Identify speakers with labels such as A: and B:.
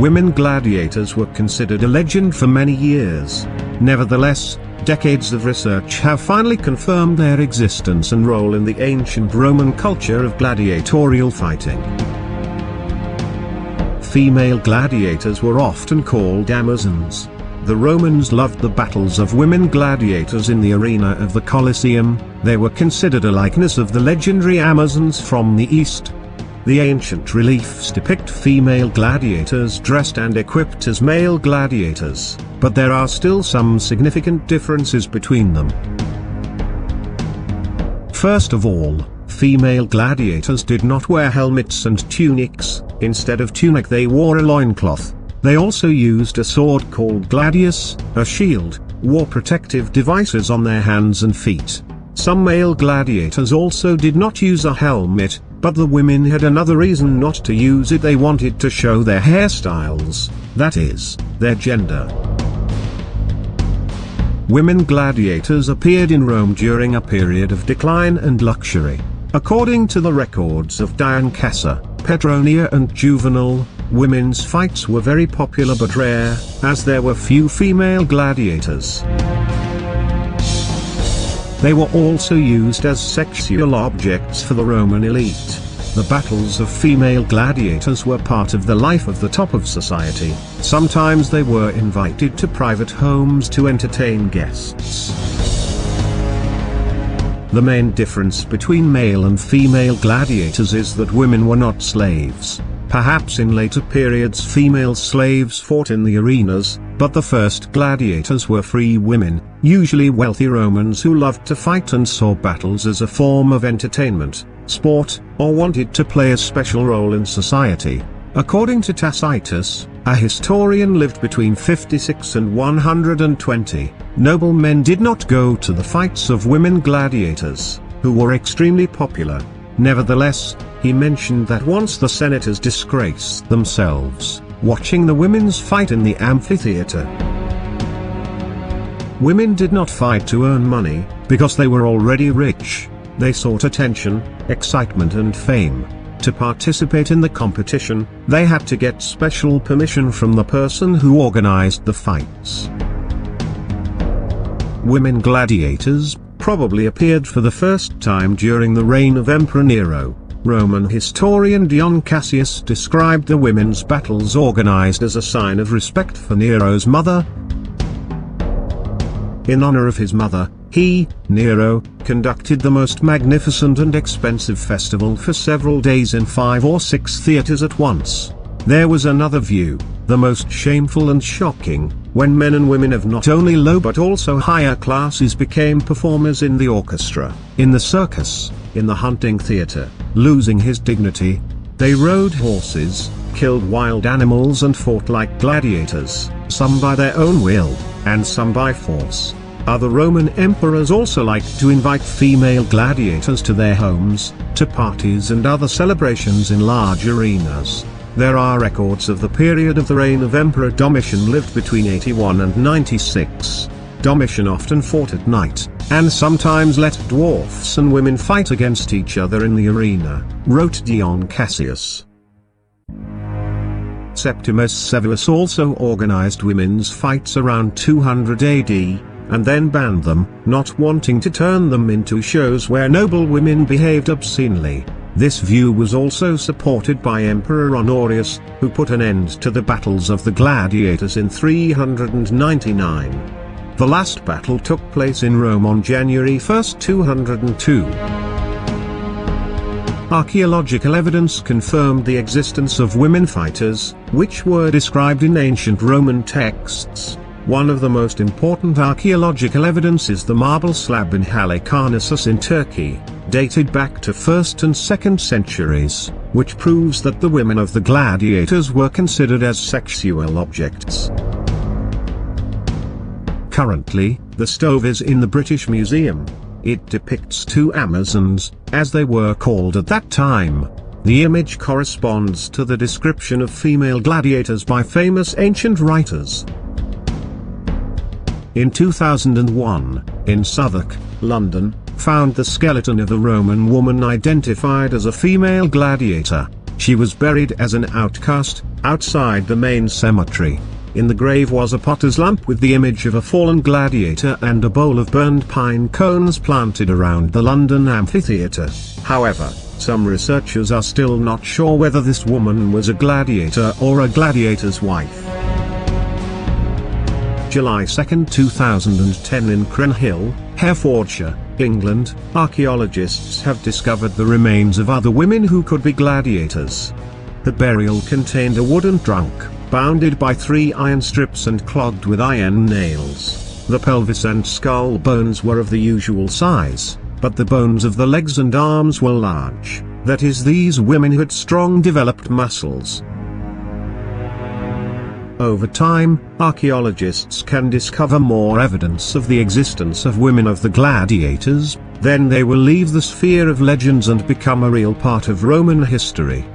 A: women gladiators were considered a legend for many years. Nevertheless, decades of research have finally confirmed their existence and role in the ancient Roman culture of gladiatorial fighting. Female gladiators were often called Amazons. The Romans loved the battles of women gladiators in the arena of the Colosseum. They were considered a likeness of the legendary Amazons from the East. The ancient reliefs depict female gladiators dressed and equipped as male gladiators, but there are still some significant differences between them. First of all, female gladiators did not wear helmets and tunics. Instead of tunic they wore a loincloth. They also used a sword called gladius, a shield, wore protective devices on their hands and feet. Some male gladiators also did not use a helmet, but the women had another reason not to use it. They wanted to show their hairstyles, that is, their gender. Women gladiators appeared in Rome during a period of decline and luxury. According to the records of Dion Cassa, Petronia and Juvenal, women's fights were very popular but rare, as there were few female gladiators. They were also used as sexual objects for the Roman elite. The battles of female gladiators were part of the life of the top of society. Sometimes they were invited to private homes to entertain guests. The main difference between male and female gladiators is that women were not slaves. Perhaps in later periods female slaves fought in the arenas, but the first gladiators were free women, usually wealthy Romans who loved to fight and saw battles as a form of entertainment, sport, or wanted to play a special role in society. According to Tacitus, a historian lived between 56 and 120, noblemen did not go to the fights of women gladiators, who were extremely popular. Nevertheless, he mentioned that once the senators disgraced themselves, watching the women's fight in the amphitheater. Women did not fight to earn money, because they were already rich. They sought attention, excitement and fame. To participate in the competition, they had to get special permission from the person who organized the fights. Women gladiators probably appeared for the first time during the reign of Emperor Nero. Roman historian Dion Cassius described the women's battles organized as a sign of respect for Nero's mother. In honor of his mother, he, Nero, conducted the most magnificent and expensive festival for several days in 5 or 6 theaters at once. There was another view, the most shameful and shocking, when men and women of not only low but also higher classes became performers in the orchestra, in the circus, in the hunting theater, losing his dignity. They rode horses, killed wild animals and fought like gladiators, some by their own will, and some by force. Other Roman emperors also liked to invite female gladiators to their homes, to parties and other celebrations in large arenas. There are records of the period of the reign of Emperor Domitian lived between 81 and 96. Domitian often fought at night, and sometimes let dwarfs and women fight against each other in the arena, wrote Dion Cassius. Septimus Severus also organized women's fights around 200 AD, and then banned them, not wanting to turn them into shows where noble women behaved obscenely. This view was also supported by Emperor Honorius, who put an end to the battles of the gladiators in 399. The last battle took place in Rome on January 1, 202. Archaeological evidence confirmed the existence of women fighters, which were described in ancient Roman texts. One of the most important archaeological evidence is the marble slab in Halicarnassus in Turkey, dated back to 1st and 2nd centuries, which proves that the women of the gladiators were considered as sexual objects. Currently, the stove is in the British Museum. It depicts 2 Amazons, as they were called at that time. The image corresponds to the description of female gladiators by famous ancient writers. In 2001, in Southwark, London, found the skeleton of a Roman woman identified as a female gladiator. She was buried as an outcast, outside the main cemetery. In the grave was a potter's lamp with the image of a fallen gladiator and a bowl of burned pine cones planted around the London amphitheatre. However, some researchers are still not sure whether this woman was a gladiator or a gladiator's wife. July 2, 2010 in Crenhill, Herefordshire, England, archaeologists have discovered the remains of other women who could be gladiators. The burial contained a wooden trunk, bounded by 3 iron strips and clogged with iron nails. The pelvis and skull bones were of the usual size, but the bones of the legs and arms were large. That is, these women had strong developed muscles. Over time, archaeologists can discover more evidence of the existence of women of the gladiators, then they will leave the sphere of legends and become a real part of Roman history.